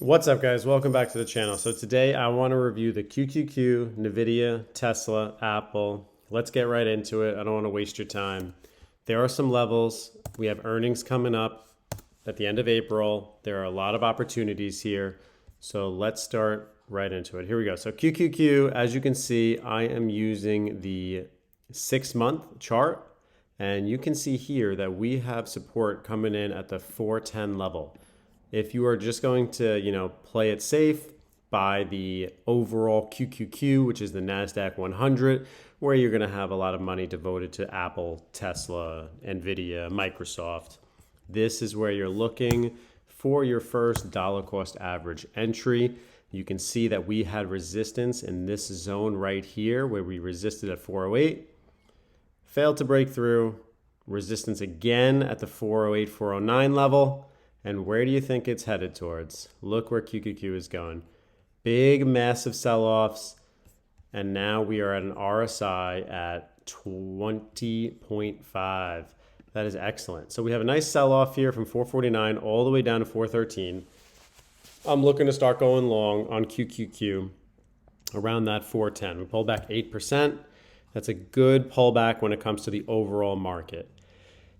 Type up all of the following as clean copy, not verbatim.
What's up, guys? Welcome back to the channel. So today I want to review the QQQ, NVDA, Tesla, Apple. Let's get right into it. I don't want to waste your time. There are some levels. We have earnings coming up at the end of April. There are a lot of opportunities here. So let's start right into it. Here we go. So QQQ, as you can see, I am using the 6-month chart. And you can see here that we have support coming in at the 410 level. If you are just going to, play it safe, buy the overall QQQ, which is the NASDAQ 100, where you're going to have a lot of money devoted to Apple, Tesla, NVIDIA, Microsoft. This is where you're looking for your first dollar cost average entry. You can see that we had resistance in this zone right here where we resisted at 408. Failed to break through. Resistance again at the 408, 409 level. And where do you think it's headed towards? Look where QQQ is going. Big, massive sell-offs. And now we are at an RSI at 20.5. That is excellent. So we have a nice sell-off here from 449 all the way down to 413. I'm looking to start going long on QQQ around that 410. We pulled back 8%. That's a good pullback when it comes to the overall market.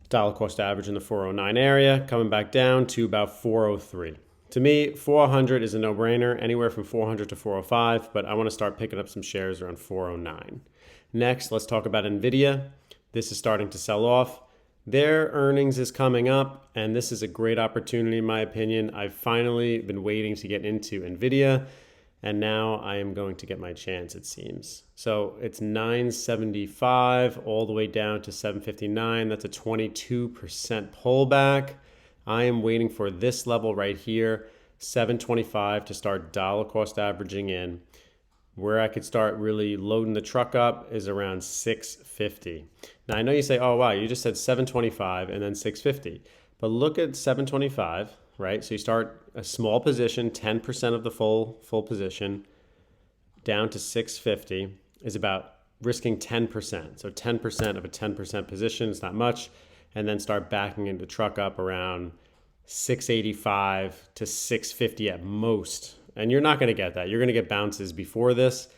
Dollar cost average in the 409 area, coming back down to about 403. To me, 400 is a no-brainer, anywhere from 400 to 405, but I want to start picking up some shares around 409. Next, let's talk about NVIDIA. This is starting to sell off. Their earnings is coming up, and this is a great opportunity in my opinion. I've finally been waiting to get into NVIDIA, and now I am going to get my chance, it seems. So it's 975 all the way down to 759. That's a 22% pullback. I am waiting for this level right here, 725, to start dollar cost averaging in. Where I could start really loading the truck up is around 650. Now I know you say, oh wow, you just said 725 and then 650. But look at 725. Right? So you start a small position, 10% of the full position, down to 650 is about risking 10%. So 10% of a 10% position is not much. And then start backing into truck up around 685 to 650 at most. And you're not going to get that. You're going to get bounces before this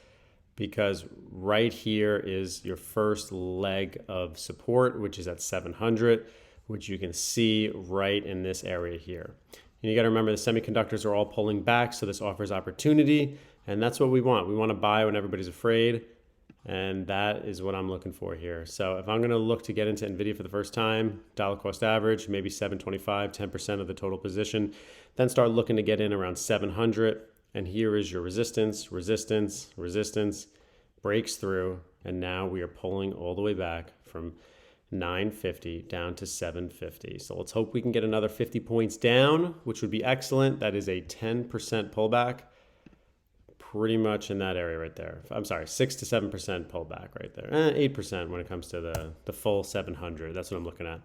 because right here is your first leg of support, which is at 700. Which you can see right in this area here. And you got to remember the semiconductors are all pulling back, so this offers opportunity, and that's what we want. We want to buy when everybody's afraid, and that is what I'm looking for here. So if I'm going to look to get into NVIDIA for the first time, dollar cost average, maybe 725, 10% of the total position, then start looking to get in around 700, and here is your resistance, resistance, resistance, breaks through, and now we are pulling all the way back from 950 down to 750. So let's hope we can get another 50 points down, which would be excellent. That is a 10% pullback, pretty much in that area right there. I'm sorry, 6 to 7% pullback right there. 8% when it comes to the full 700. That's what I'm looking at.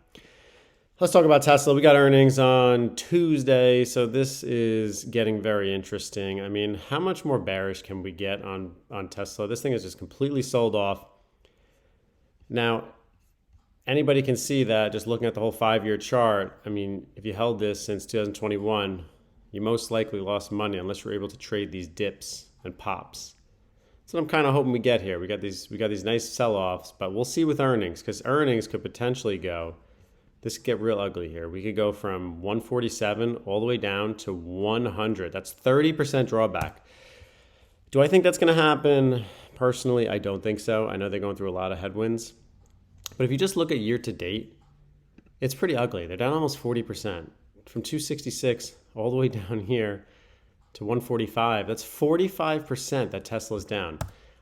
Let's talk about Tesla. We got earnings on Tuesday, so this is getting very interesting. I mean, how much more bearish can we get on Tesla? This thing is just completely sold off. Now, anybody can see that just looking at the whole 5-year chart. I mean, if you held this since 2021, you most likely lost money unless you're able to trade these dips and pops. So I'm kind of hoping we get here. We got these nice sell-offs, but we'll see with earnings because earnings could potentially go. This could get real ugly here. We could go from 147 all the way down to 100. That's 30% drawback. Do I think that's going to happen? Personally, I don't think so. I know they're going through a lot of headwinds. But if you just look at year to date, it's pretty ugly. They're down almost 40%. From 266 all the way down here to 145. That's 45% that Tesla's down.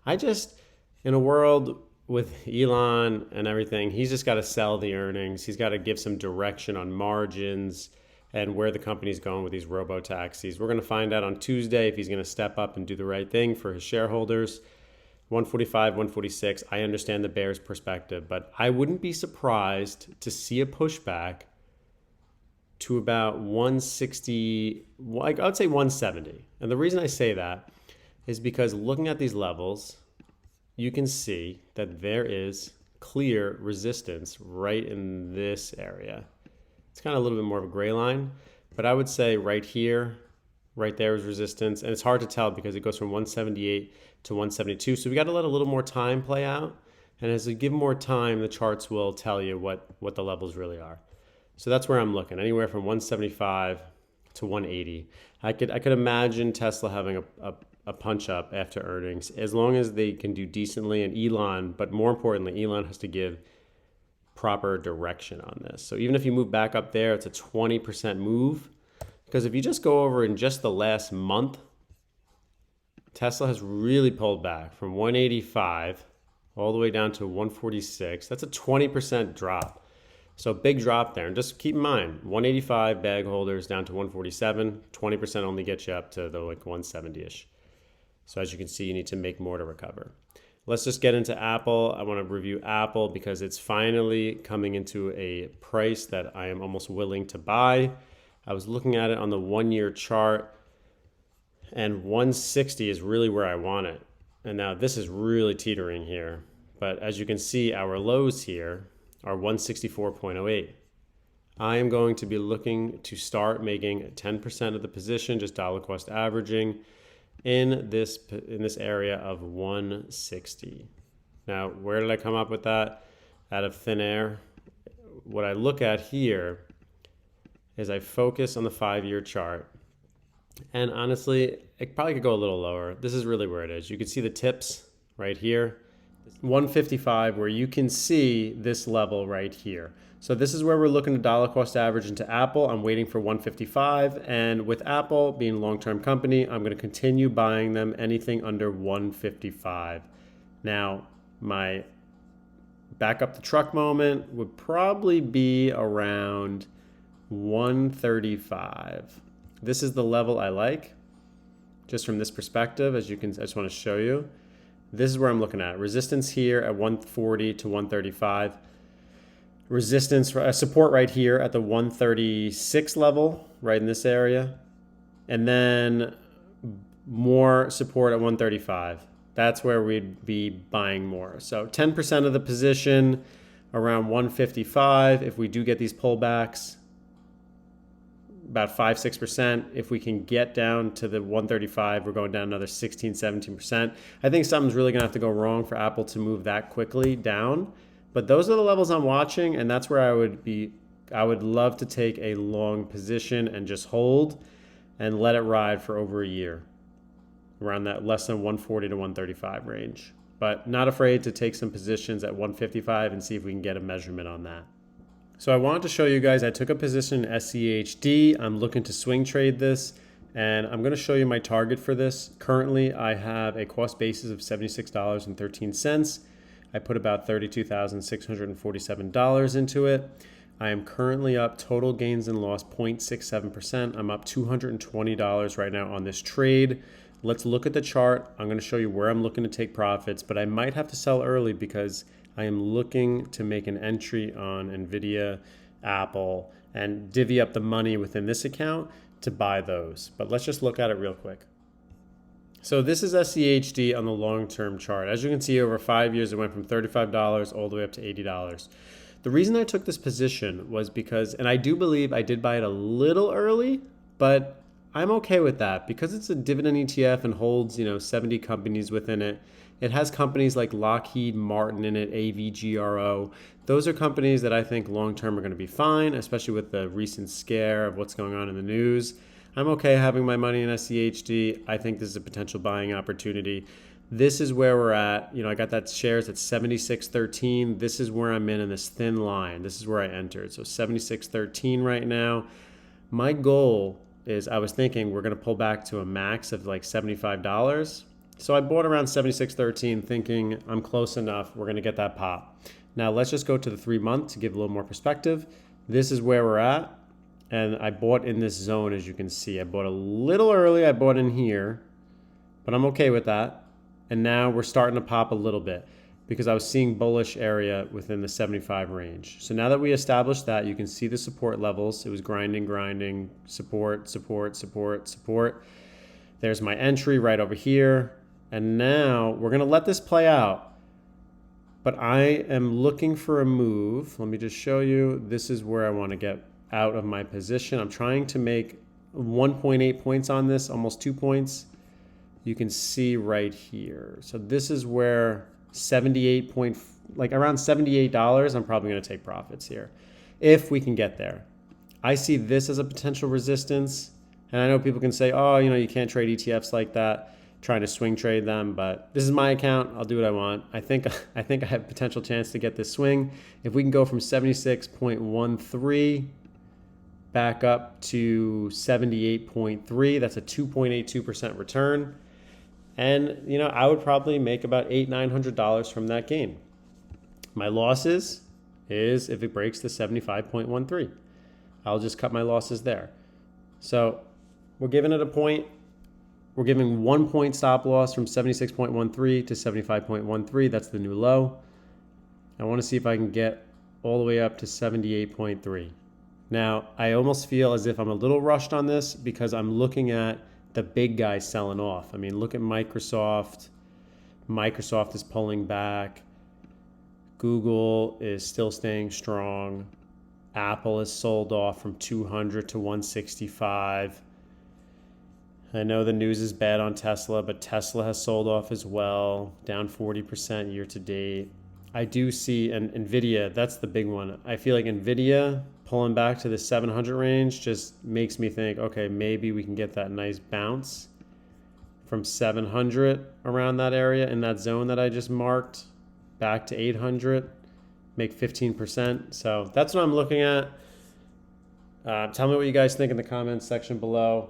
In a world with Elon and everything, he's just got to sell the earnings. He's got to give some direction on margins and where the company's going with these robo-taxis. We're going to find out on Tuesday if he's going to step up and do the right thing for his shareholders. 145, 146, I understand the bear's perspective, but I wouldn't be surprised to see a pushback to about 160, I would say 170. And the reason I say that is because looking at these levels, you can see that there is clear resistance right in this area. It's kind of a little bit more of a gray line, but I would say right here Right there is resistance, and it's hard to tell because it goes from 178 to 172. So we got to let a little more time play out. And as we give more time, the charts will tell you what the levels really are. So that's where I'm looking, anywhere from 175 to 180. I could imagine Tesla having a punch up after earnings, as long as they can do decently, and Elon, but more importantly, Elon has to give proper direction on this. So even if you move back up there, it's a 20% move. Because if you just go over in just the last month, Tesla has really pulled back from 185 all the way down to 146. That's a 20% drop. So big drop there. And just keep in mind, 185 bag holders down to 147, 20% only gets you up to the like 170-ish. So as you can see, you need to make more to recover. Let's just get into Apple. I want to review Apple because it's finally coming into a price that I am almost willing to buy. I was looking at it on the 1-year chart, and 160 is really where I want it. And now this is really teetering here. But as you can see, our lows here are 164.08. I am going to be looking to start making 10% of the position, just dollar cost averaging, in this area of 160. Now, where did I come up with that? Out of thin air. What I look at here is I focus on the 5-year chart. And honestly, it probably could go a little lower. This is really where it is. You can see the tips right here. 155, where you can see this level right here. So this is where we're looking to dollar cost average into Apple. I'm waiting for 155. And with Apple being a long-term company, I'm going to continue buying them anything under 155. Now, my back up the truck moment would probably be around 135. This is the level I like, just from this perspective. As you can, I just want to show you. This is where I'm looking at. Resistance here at 140 to 135. Resistance, support right here at the 136 level, right in this area. And then more support at 135. That's where we'd be buying more. So 10% of the position around 155. If we do get these pullbacks, about 5-6%. If we can get down to the 135, we're going down another 16-17%. I think something's really going to have to go wrong for Apple to move that quickly down. But those are the levels I'm watching, and that's where I would love to take a long position and just hold and let it ride for over a year, around that less than 140 to 135 range. But not afraid to take some positions at 155 and see if we can get a measurement on that. So I wanted to show you guys, I took a position in SCHD. I'm looking to swing trade this, and I'm going to show you my target for this. Currently, I have a cost basis of $76.13. I put about $32,647 into it. I am currently up total gains and loss 0.67%. I'm up $220 right now on this trade. Let's look at the chart. I'm going to show you where I'm looking to take profits, but I might have to sell early because I am looking to make an entry on NVDA, Apple, and divvy up the money within this account to buy those. But let's just look at it real quick. So this is SCHD on the long-term chart. As you can see, over 5 years, it went from $35 all the way up to $80. The reason I took this position was because, and I do believe I did buy it a little early, but I'm okay with that because it's a dividend ETF and holds, 70 companies within it. It has companies like Lockheed Martin in it, AVGRO. Those are companies that I think long-term are going to be fine, especially with the recent scare of what's going on in the news. I'm okay having my money in SCHD. I think this is a potential buying opportunity. This is where we're at. I got that shares at 76.13. This is where I'm in this thin line. This is where I entered. So 76.13 right now. My goal is, I was thinking we're going to pull back to a max of like $75. So I bought around 76.13 thinking I'm close enough. We're going to get that pop. Now let's just go to the 3-month to give a little more perspective. This is where we're at. And I bought in this zone, as you can see. I bought a little early. I bought in here, but I'm okay with that. And now we're starting to pop a little bit because I was seeing bullish area within the 75 range. So now that we established that, you can see the support levels. It was grinding, support. There's my entry right over here. And now we're going to let this play out. But I am looking for a move. Let me just show you. This is where I want to get out of my position. I'm trying to make 1.8 points on this, almost 2 points. You can see right here. So this is where 78 point, like around $78, I'm probably going to take profits here if we can get there. I see this as a potential resistance. And I know people can say, oh, you can't trade ETFs like that, trying to swing trade them, but this is my account. I'll do what I want. I think I have a potential chance to get this swing. If we can go from 76.13 back up to 78.3, that's a 2.82% return. And, I would probably make about $800-900 from that gain. My losses is if it breaks the 75.13. I'll just cut my losses there. So we're giving it a point. We're giving 1 point stop loss from 76.13 to 75.13. That's the new low. I want to see if I can get all the way up to 78.3. Now, I almost feel as if I'm a little rushed on this because I'm looking at the big guys selling off. I mean, look at Microsoft. Microsoft is pulling back. Google is still staying strong. Apple is sold off from 200 to 165. I know the news is bad on Tesla, but Tesla has sold off as well, down 40% year to date. I do see, and NVIDIA, that's the big one. I feel like NVIDIA pulling back to the 700 range just makes me think, okay, maybe we can get that nice bounce from 700 around that area in that zone that I just marked back to 800, make 15%. So that's what I'm looking at. Tell me what you guys think in the comments section below.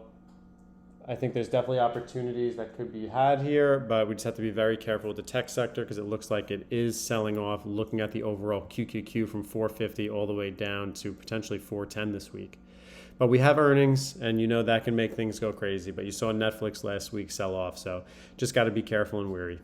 I think there's definitely opportunities that could be had here, but we just have to be very careful with the tech sector because it looks like it is selling off, looking at the overall QQQ from 450 all the way down to potentially 410 this week. But we have earnings, and that can make things go crazy. But you saw Netflix last week sell off, so just got to be careful and wary.